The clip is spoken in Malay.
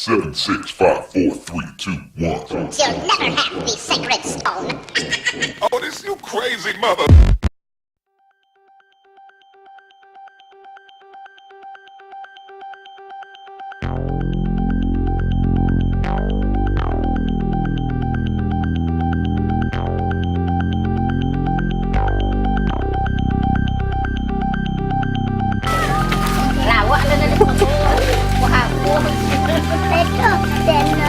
7, 6, 5, 4, 3, 2, 1. You'll never have the sacred stone. Oh, this you crazy mother. Lawak na na. Wah, wah. Betul.